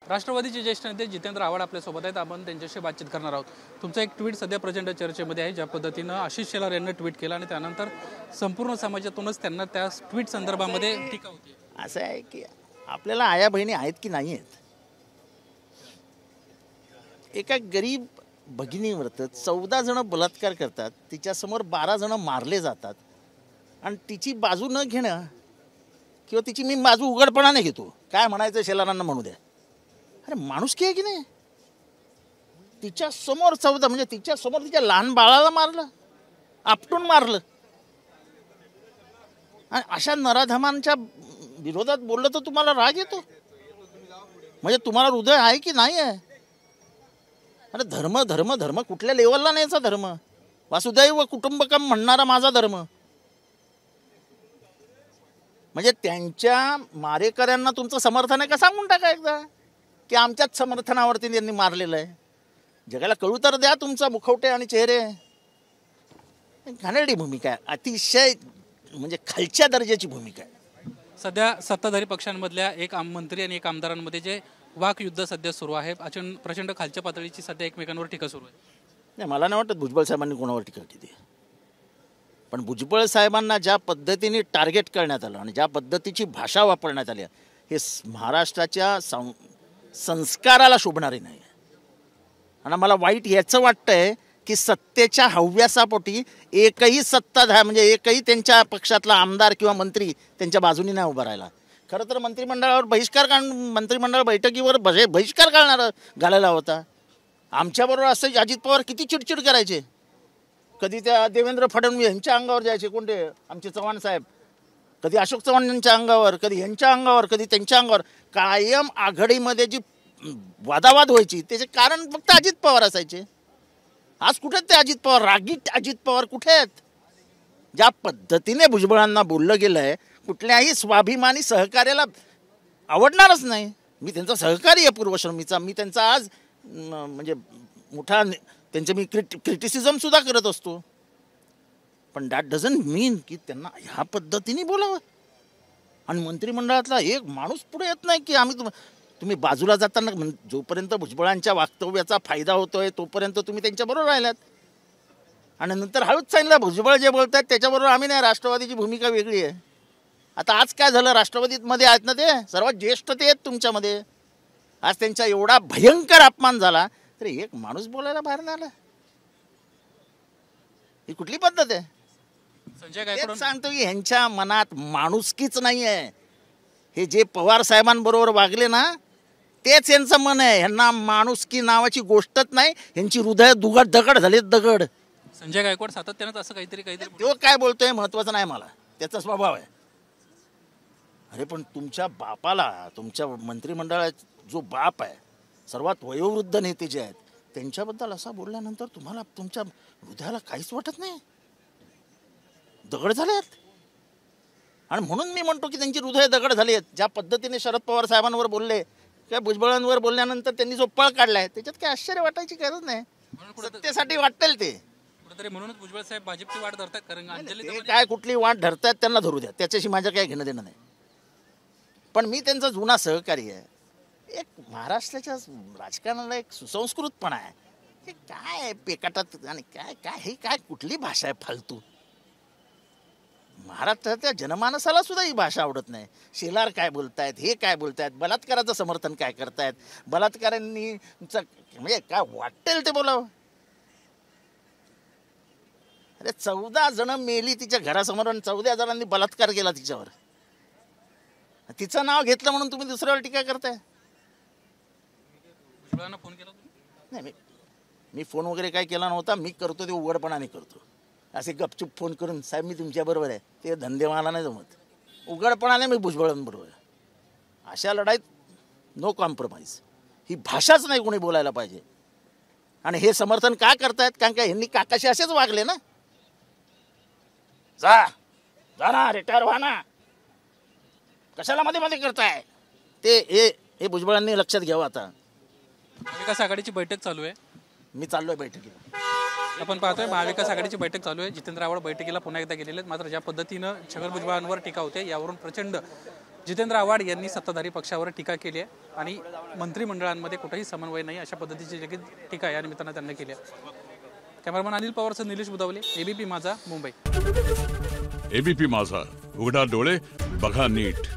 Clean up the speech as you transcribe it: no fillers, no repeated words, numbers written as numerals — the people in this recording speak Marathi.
राष्ट्रवादीचे ज्येष्ठ नेते जितेंद्र आव्हाड आपल्यासोबत आहेत. आपण त्यांच्याशी बातचीत करणार आहोत. तुमचा एक ट्विट सध्या प्रचंड चर्चेमध्ये आहे. ज्या पद्धतीनं आशिष शेलार यांनी ट्विट केलं आणि त्यानंतर संपूर्ण समाजातूनच त्यांना त्या ट्विट संदर्भामध्ये टीका होती. असं आहे की आपल्याला आया बहिणी आहेत की नाही आहेत. एका गरीब भगिनीवर 14 जण बलात्कार करतात, तिच्यासमोर 12 जण मारले जातात आणि तिची बाजू न घेणं किंवा तिची मी बाजू उघडपणाने घेतो. काय म्हणायचं शेलारांना म्हणू द्या. अरे माणुसकी आहे की नाही. तिच्या समोर 14 म्हणजे तिच्या समोर तिच्या लहान बाळाला मारलं, आपटून मारलं. आणि अशा नराधमांच्या विरोधात बोललं तर तुम्हाला राग येतो. म्हणजे तुम्हाला हृदय आहे की नाही आहे. अरे धर्म धर्म धर्म कुठल्या लेवलला नाहीचा धर्म. वासुदैव कुटुंबकम म्हणणारा माझा धर्म. म्हणजे त्यांच्या मारेकऱ्यांना तुमचं समर्थन आहे का सांगून टाका एकदा की आमच्याच समर्थनावरती त्यांनी मारलेलं आहे. जगाला कळू तर द्या तुमचा मुखवटे आणि चेहरे. घाणेरडी भूमिका आहे, अतिशय म्हणजे खालच्या दर्जाची भूमिका आहे. सध्या सत्ताधारी पक्षांमधल्या एक मंत्री आणि एक आमदारांमध्ये जे वाकयुद्ध सध्या सुरू आहे, प्रचंड खालच्या पातळीची सध्या एकमेकांवर टीका सुरू आहे. नाही, मला नाही वाटत भुजबळ साहेबांनी कोणावर टीका केली. पण भुजबळ साहेबांना ज्या पद्धतीने टार्गेट करण्यात आलं आणि ज्या पद्धतीची भाषा वापरण्यात आली हे महाराष्ट्राच्या संस्काराला शोभणारे नाही. आणि मला वाईट याचं वाटतंय की सत्तेच्या हव्यासापोटी एकही सत्ताधारी म्हणजे एकही त्यांच्या पक्षातला आमदार किंवा मंत्री त्यांच्या बाजूने नाही उभा राहिला. खरं तर मंत्रिमंडळ बैठकीवर बहिष्कार घालायला होता. आमच्याबरोबर असं अजित पवार किती चिडचिड करायचे. कधी त्या देवेंद्र फडणवीस यांच्या अंगावर जायचे, कोणते आमचे चव्हाण साहेब, कधी अशोक चव्हाण यांच्या अंगावर, कधी यांच्या अंगावर, कधी त्यांच्या अंगावर. कायम आघाडीमध्ये जी वादावाद व्हायची त्याचे कारण फक्त अजित पवार असायचे. आज कुठे ते अजित पवार, रागीट अजित पवार कुठे आहेत. ज्या पद्धतीने भुजबळांना बोललं गेलं आहे कुठल्याही स्वाभिमानी सहकार्याला आवडणारच नाही. मी त्यांचा सहकारी आहे पूर्वश्रमीचा. मी त्यांचा आज म्हणजे मोठा त्यांचे मी क्रिटिसिझमसुद्धा करत असतो. पण दॅट डझंट मीन की त्यांना ह्या पद्धतीने बोलावं. आणि मंत्रिमंडळातला एक माणूस पुढे येत नाही की तुम्ही बाजूला जाताना जोपर्यंत भुजबळांच्या वास्तव्याचा फायदा होतोय तोपर्यंत तुम्ही त्यांच्याबरोबर राहिलात. आणि नंतर हळूच सांगितलं भुजबळ जे बोलत आहेत त्याच्याबरोबर आम्ही नाही, राष्ट्रवादीची भूमिका वेगळी आहे. आता आज काय झालं, राष्ट्रवादीमध्ये आहेत ना ते सर्वात ज्येष्ठ ते आहेत तुमच्यामध्ये. आज त्यांचा एवढा भयंकर अपमान झाला तरी एक माणूस बोलायला बाहेर नाही आला. ही कुठली पद्धत आहे. संजय गायकवाड सांगतो की ह्यांच्या मनात माणुसकीच नाही आहे. हे जे पवार साहेबांबरोबर वागले ना तेच यांचं मन आहे. ह्यांना माणुसकी नावाची गोष्टच नाही. ह्यांची हृदय दगड झाले दगड. संजय गायकवाड सातत्यानं असं काहीतरी तो काय बोलतोय महत्वाचं नाही मला, त्याचा स्वभाव आहे. अरे पण तुमच्या बापाला, तुमच्या मंत्रिमंडळात जो बाप आहे, सर्वात वयोवृद्ध नेते जे आहेत त्यांच्याबद्दल असा बोलल्यानंतर तुम्हाला तुमच्या हृदयाला काहीच वाटत नाही. दगड झाले आहेत. आणि म्हणून मी म्हणतो की त्यांची हृदय दगड झाली आहेत. ज्या पद्धतीने शरद पवार साहेबांवर बोलले किंवा भुजबळांवर बोलल्यानंतर त्यांनी जो पळ काढलाय त्याच्यात काही आश्चर्य वाटायची गरज नाही. सत्तेसाठी वाटेल ते कुठेतरी. म्हणूनच भुजबळ साहेब भाजपची वाट धरतात. कारण काय कुठली वाट धरतात त्यांना धरू द्या, त्याच्याशी माझं काही घेणं देणं नाही. पण मी त्यांचा जुना सहकारी आहे. एक महाराष्ट्राच्या राजकारणाला एक सुसंस्कृतपणा आहे. हे काय पेकाटात आणि काय काय हे काय कुठली भाषा आहे फालतू. महाराष्ट्राच्या जनमानसाला सुद्धा ही भाषा आवडत नाही. शेलार काय बोलतायत, हे काय बोलतायत, बलात्काराचं समर्थन काय करतायत, बलात्कारांनी म्हणजे काय वाटेल ते बोलावं. अरे 14 जण मेली तिच्या घरासमोर आणि 14 जणांनी बलात्कार केला तिच्यावर. तिचं नाव घेतलं म्हणून तुम्ही दुसऱ्यावर टीका करताय. फोन केला नाही, मी फोन वगैरे काय केला नव्हता. मी करतो ते उघडपणाने करतो. असे गपचूप फोन करून साहेब मी तुमच्याबरोबर आहे ते धंदे मला नाही जमत. उघडपणाने मी भुजबळांबरोबर आहे. अशा लढाईत नो कॉम्प्रोमाइज. ही भाषाच नाही कोणी बोलायला पाहिजे. आणि हे समर्थन का करतायत, कारण का ह्यांनी काकाशी असेच वागले ना. जा ना, रिटायर व्हा ना, कशाला मध्ये मध्ये करताय ते. हे भुजबळांनी लक्षात घ्यावं. आता महाविकास आघाडीची बैठक चालू आहे. मी चाललोय बैठकीला. आपण पाहतोय महाविकास आघाडीची बैठक चालू आहे. जितेंद्र आव्हाड बैठकीला पुन्हा एकदा गेलेले आहेत. मात्र ज्या पद्धतीनं छगन भुजबळांवर टीका होते यावरून प्रचंड जितेंद्र आव्हाड यांनी सत्ताधारी पक्षावर टीका केली आहे आणि मंत्रिमंडळांमध्ये कुठेही समन्वय नाही अशा पद्धतीची देखील टीका या निमित्तानं त्यांनी केली आहे. कॅमेरामन अनिल पवारसह निलेश बुदावले, एबीपी माझा, मुंबई. एबीपी माझा, उघडा डोळे बघा नीट.